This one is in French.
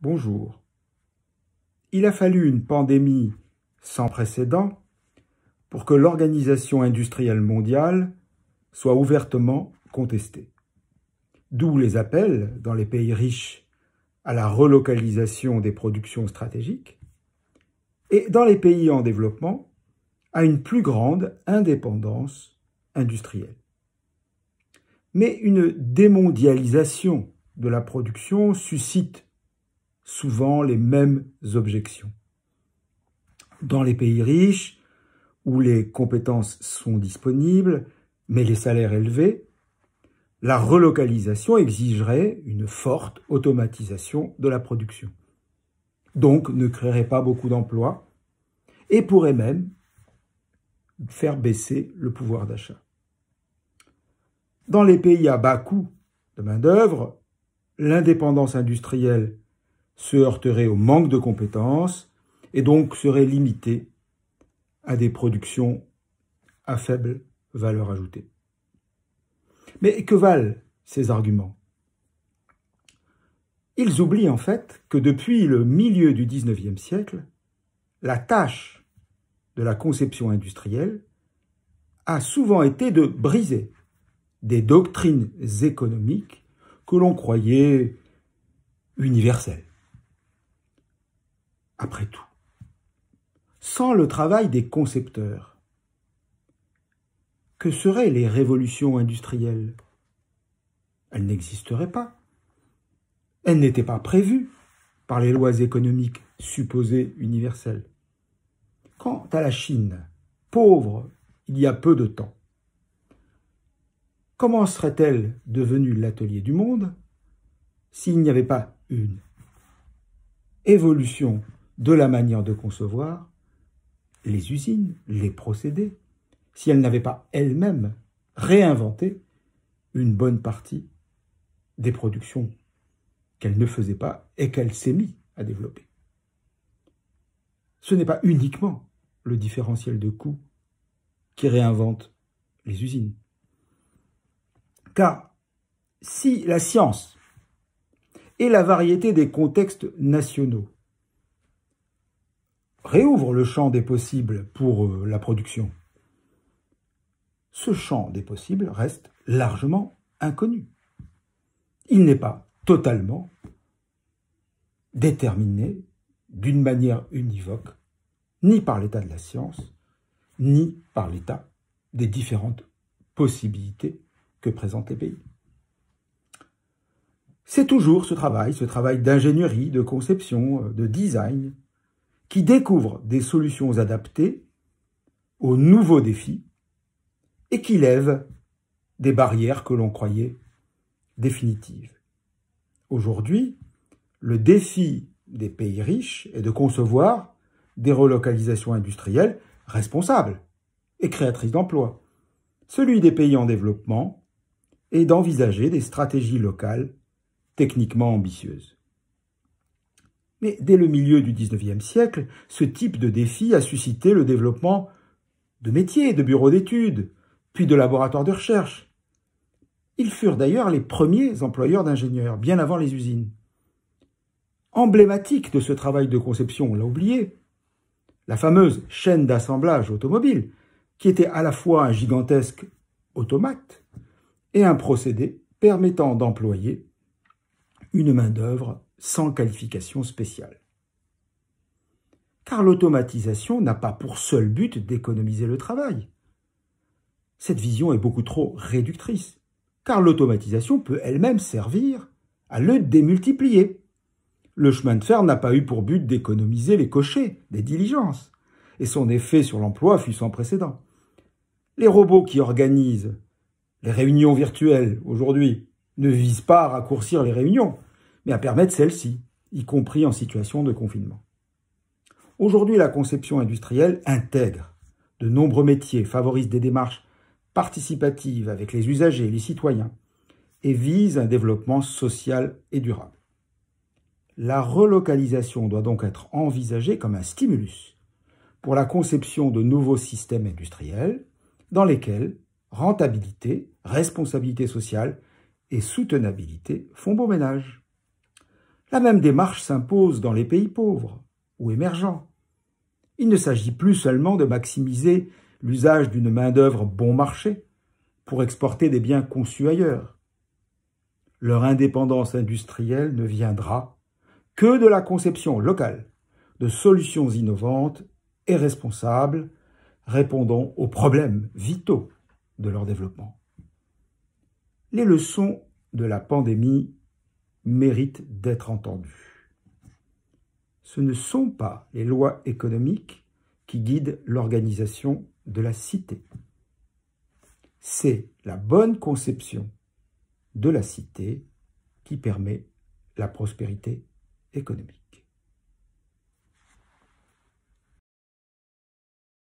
Bonjour. Il a fallu une pandémie sans précédent pour que l'Organisation industrielle mondiale soit ouvertement contestée. D'où les appels dans les pays riches à la relocalisation des productions stratégiques et dans les pays en développement à une plus grande indépendance industrielle. Mais une démondialisation de la production suscite souvent les mêmes objections. Dans les pays riches, où les compétences sont disponibles, mais les salaires élevés, la relocalisation exigerait une forte automatisation de la production. Donc ne créerait pas beaucoup d'emplois et pourrait même faire baisser le pouvoir d'achat. Dans les pays à bas coût de main-d'œuvre, l'indépendance industrielle se heurterait au manque de compétences et donc serait limitée à des productions à faible valeur ajoutée. Mais que valent ces arguments? Ils oublient en fait que depuis le milieu du XIXe siècle, la tâche de la conception industrielle a souvent été de briser des doctrines économiques que l'on croyait universelles. Après tout, sans le travail des concepteurs, que seraient les révolutions industrielles? Elles n'existeraient pas. Elles n'étaient pas prévues par les lois économiques supposées universelles. Quant à la Chine, pauvre il y a peu de temps, comment serait-elle devenue l'atelier du monde s'il n'y avait pas une évolution de la manière de concevoir les usines, les procédés, si elle n'avait pas elle-même réinventé une bonne partie des productions qu'elle ne faisait pas et qu'elle s'est mise à développer. Ce n'est pas uniquement le différentiel de coût qui réinvente les usines. Car si la science et la variété des contextes nationaux réouvre le champ des possibles pour la production, ce champ des possibles reste largement inconnu. Il n'est pas totalement déterminé d'une manière univoque, ni par l'état de la science, ni par l'état des différentes possibilités que présentent les pays. C'est toujours ce travail d'ingénierie, de conception, de design, qui découvre des solutions adaptées aux nouveaux défis et qui lève des barrières que l'on croyait définitives. Aujourd'hui, le défi des pays riches est de concevoir des relocalisations industrielles responsables et créatrices d'emplois. Celui des pays en développement est d'envisager des stratégies locales techniquement ambitieuses. Mais dès le milieu du XIXe siècle, ce type de défi a suscité le développement de métiers, de bureaux d'études, puis de laboratoires de recherche. Ils furent d'ailleurs les premiers employeurs d'ingénieurs, bien avant les usines. Emblématique de ce travail de conception, on l'a oublié, la fameuse chaîne d'assemblage automobile, qui était à la fois un gigantesque automate et un procédé permettant d'employer une main-d'œuvre sans qualification spéciale. Car l'automatisation n'a pas pour seul but d'économiser le travail. Cette vision est beaucoup trop réductrice, car l'automatisation peut elle-même servir à le démultiplier. Le chemin de fer n'a pas eu pour but d'économiser les cochers des diligences, et son effet sur l'emploi fut sans précédent. Les robots qui organisent les réunions virtuelles aujourd'hui ne visent pas à raccourcir les réunions, mais à permettre celles-ci, y compris en situation de confinement. Aujourd'hui, la conception industrielle intègre de nombreux métiers, favorise des démarches participatives avec les usagers et les citoyens, et vise un développement social et durable. La relocalisation doit donc être envisagée comme un stimulus pour la conception de nouveaux systèmes industriels dans lesquels rentabilité, responsabilité sociale et soutenabilité font beau ménage. La même démarche s'impose dans les pays pauvres ou émergents. Il ne s'agit plus seulement de maximiser l'usage d'une main-d'œuvre bon marché pour exporter des biens conçus ailleurs. Leur indépendance industrielle ne viendra que de la conception locale de solutions innovantes et responsables répondant aux problèmes vitaux de leur développement. Les leçons de la pandémie méritent d'être entendues. Ce ne sont pas les lois économiques qui guident l'organisation de la cité. C'est la bonne conception de la cité qui permet la prospérité économique.